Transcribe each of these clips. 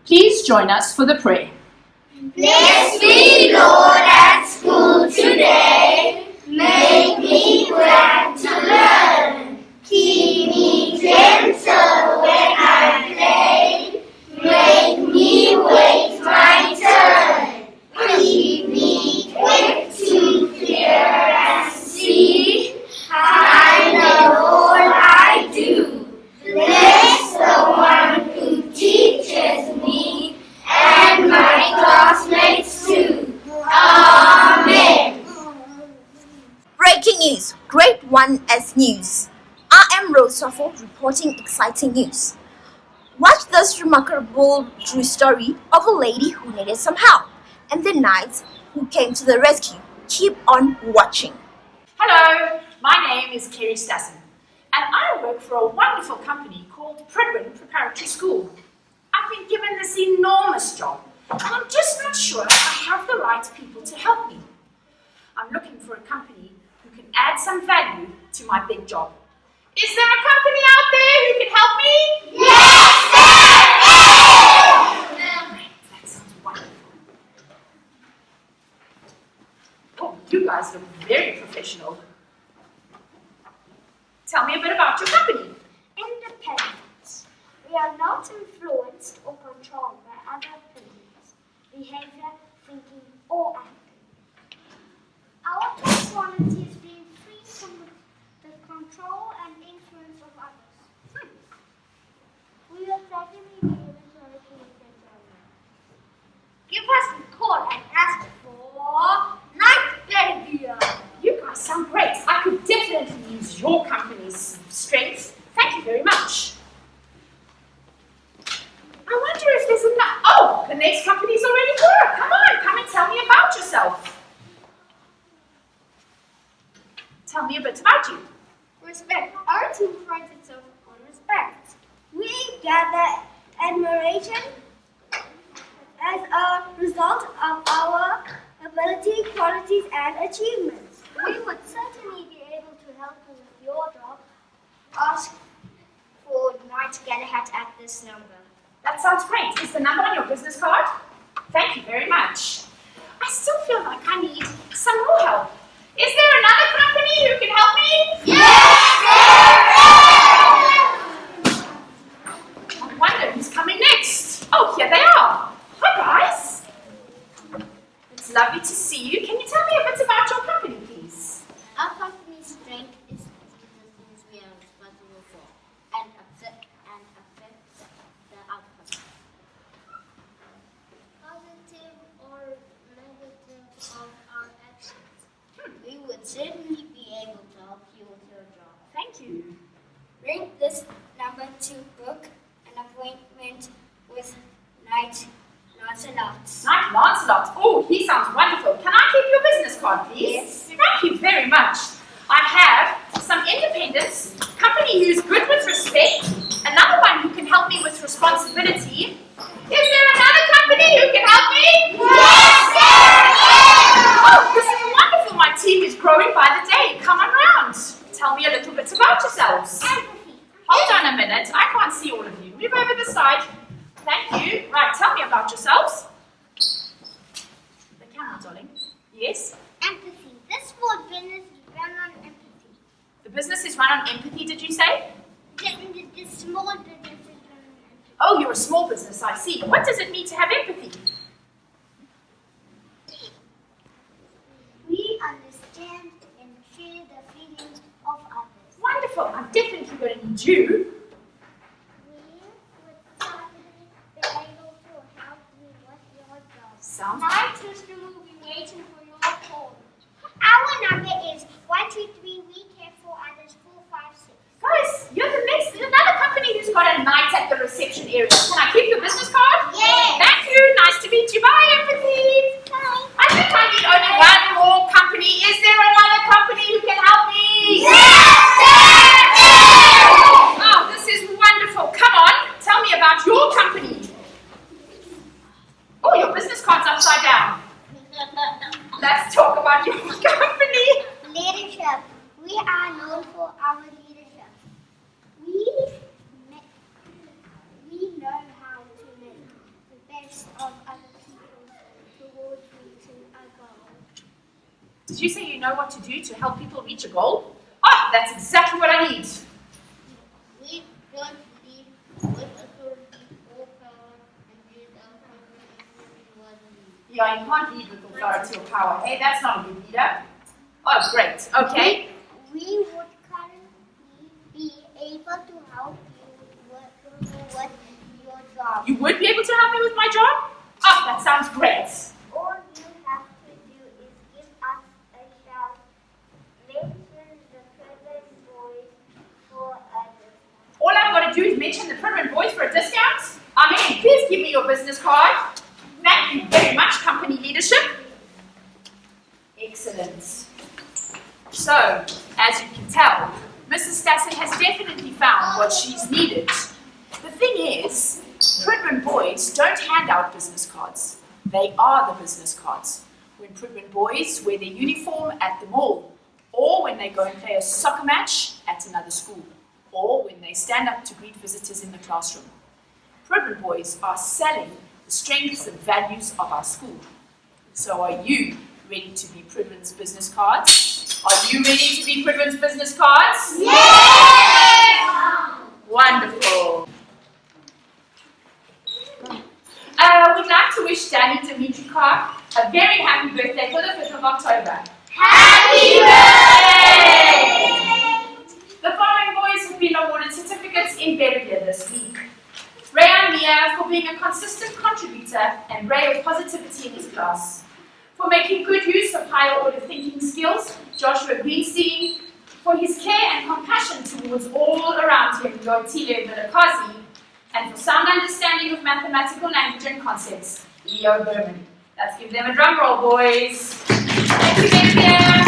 Please join us for the prayer. Bless me, Lord, at school today. Make me glad to learn. Keep me gentle when I play. Make me wait my turn. Keep me quick to hear and see. I know all I do. Bless the one who teaches me and my classmates too. Amen. Breaking news, Grade 1S News. I am Rose Suffolk reporting exciting news. Watch this remarkable true story of a lady who needed some help and the knights who came to the rescue. Keep on watching. Hello, my name is Kerry Stassen, and I work for a wonderful company called Pridwin Preparatory School. I've been given this enormous job, and I'm just not sure I have the right people to help me. I'm looking for a company who can add some value to my big job. Is there a company out there who can help me? Yes, Great, that sounds wonderful. Oh, you guys look very professional. Tell me a bit about your company. Independence. We are not influenced or controlled by other opinions, behavior, thinking, or acting. Our personality is being free from the control and influence of others. We will gradually be able to communicate our lives. Give us a call and ask for night behavior. You guys sound great. I could definitely use your company's strength. Thank you very much. I wonder if there's enough. Oh, the next company's already here. Come and tell me about yourself. Tell me a bit about you. Respect. Our team prides itself on respect. We gather admiration as a result of our ability, qualities, and achievements. We would certainly be able to help you with your job. Ask for Night Get a Hat at this number. That sounds great. Is the number on your business card? Thank you very much. I still feel like I need some more help. Is there another company who can help me? Yes, I wonder who's coming next. Oh, here they are. Hi, guys. It's lovely to see you. Can you tell me a bit about your company, please? Our company's strength is the things we are responsible for and affect the outcome. Positive or negative of our actions. We would certainly be able to help you with your job. Thank you. Ring this number to book an appointment with Knight Lancelot. Knight Lancelot. Oh, he sounds wonderful. Can I keep your business card, please? Yes. Thank you very much. I have some independence, company who's good with respect, another one who can help me with responsibility. Is there another company who can help me? Oh, this is wonderful. My team is growing by the day. Come on round. Tell me a little bit about yourselves. Hold on a minute. I can't see all of you. Move over the side. Thank you. Right, tell me about yourselves. The camera, darling. Yes? Empathy. This small business is run on empathy. The business is run on empathy, did you say? The small business is run on empathy. Oh, you're a small business, I see. What does it mean to have empathy? We understand and share the feelings of others. Wonderful. I'm definitely going to need you. We would certainly be able to help you with your job. Sounds Night Sister will be waiting for your call. Our number is 123. We care for others 456. Guys, you're the next. There's another company who's got a night at the reception area. Can I keep your business card? Yes. Thank you. Nice to meet you. Bye, empathy. Bye. I think I need only one more company. Is there another company who can help me? Oh, this is wonderful. Come on, tell me about your company. Oh, your business card's upside down. Let's talk about your company. Leadership. We are known for our leadership. We know how to make Did you say you know what to do to help people reach a goal? Ah, that's exactly what I need. We don't lead with authority or power and build our company if we want to lead. Yeah, you can't lead with authority or power. Hey, that's not a good leader. Oh, great. Okay. We would currently be able to help you with your job. You would be able to help me with my job? Oh, that sounds great. All you have to do is give us a shout. Mention the Pridwin boys for a discount. All I've got to do is mention the Pridwin boys for a discount. I mean, please give me your business card. Thank you very much, company leadership. Excellent. So, as you can tell, Mrs. Stassen has definitely found what she's needed. The thing is, Pridwin boys don't hand out business cards. They are the business cards. When Pridwin boys wear their uniform at the mall, or when they go and play a soccer match at another school, or when they stand up to greet visitors in the classroom. Pridwin boys are selling the strengths and values of our school. So are you ready to be Pridwin's business cards? Are you ready to be Pridwin's business cards? Yeah! Wonderful. We'd like to wish Danny Dimitri Karp a very happy birthday for the 5th of October. Happy birthday! The following boys have been awarded certificates in Belvedere this week. Rayan Mia for being a consistent contributor and ray of positivity in his class. For making good use of higher order thinking skills, Joshua Greenstein. For his care and compassion towards all around him, Yoitile Vilakazi. And for sound understanding of mathematical language and concepts, Leo Berman. Let's give them a drum roll, boys. Thank you, Belvedere.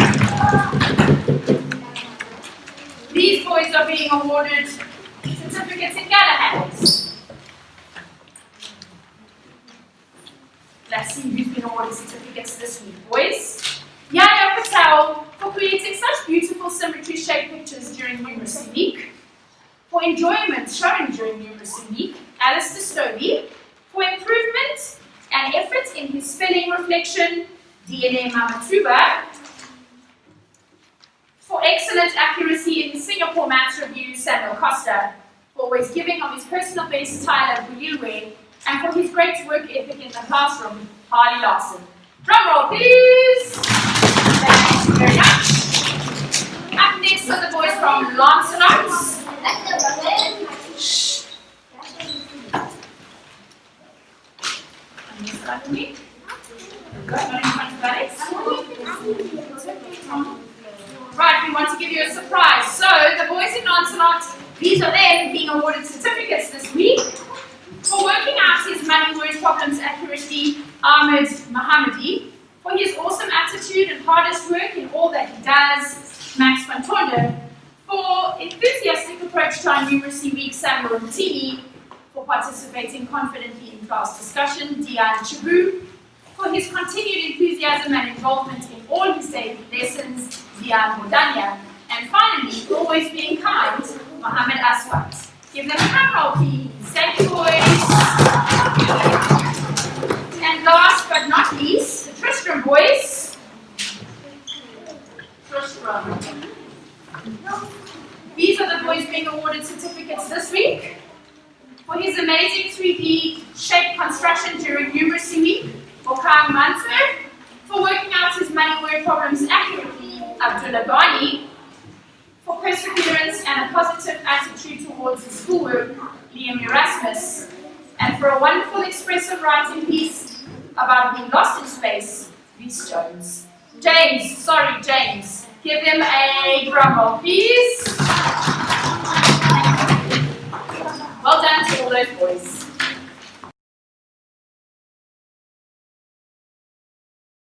These boys are being awarded certificates in Galahad's. Let's see who's been awarded certificates this week, boys. Yaya Patel for creating such beautiful symmetry-shaped pictures during Numeracy Week. For enjoyment shown during Numeracy Week, Alistair Stovey. For improvement and effort in his spelling reflection, DNA Mamatuba. For excellent accuracy in his Singapore Maths Review, Samuel Costa. For always giving of his personal best, Tyler Bulilwe. And for his great work ethic in the classroom, Harley Larson. Drum roll, please. Thank you very much. Up next are the boys from Lancelot. Shh. Can you start with me? Not in front of Alex. Right, we want to give you a surprise. So, the boys in Lancelot, these are them being awarded certificates this week. For working out his money word problems accurately, Ahmed Mohammadi. For his awesome attitude and hardest work in all that he does, Max van Tondo. For enthusiastic approach to our Numeracy Week, Samuel Mtini. For participating confidently in class discussion, Diane Chibu. For his continued enthusiasm and involvement in all his daily lessons, Diane Modanya. And finally, for always being kind, Mohammed Aswat. Give them a hand roll, please. Thank you, boys. And last but not least, the Tristram boys. Tristram. These are the boys being awarded certificates this week. For his amazing 3D shape construction during Numeracy Week, Okang Mansur. For working out his money word problems accurately, Abdullah Ghani. For perseverance and a positive attitude towards his schoolwork, Liam Erasmus. And for a wonderful expressive writing piece about being lost in space, Reese Jones. James. Give them a drum roll, please. Well done to all those boys.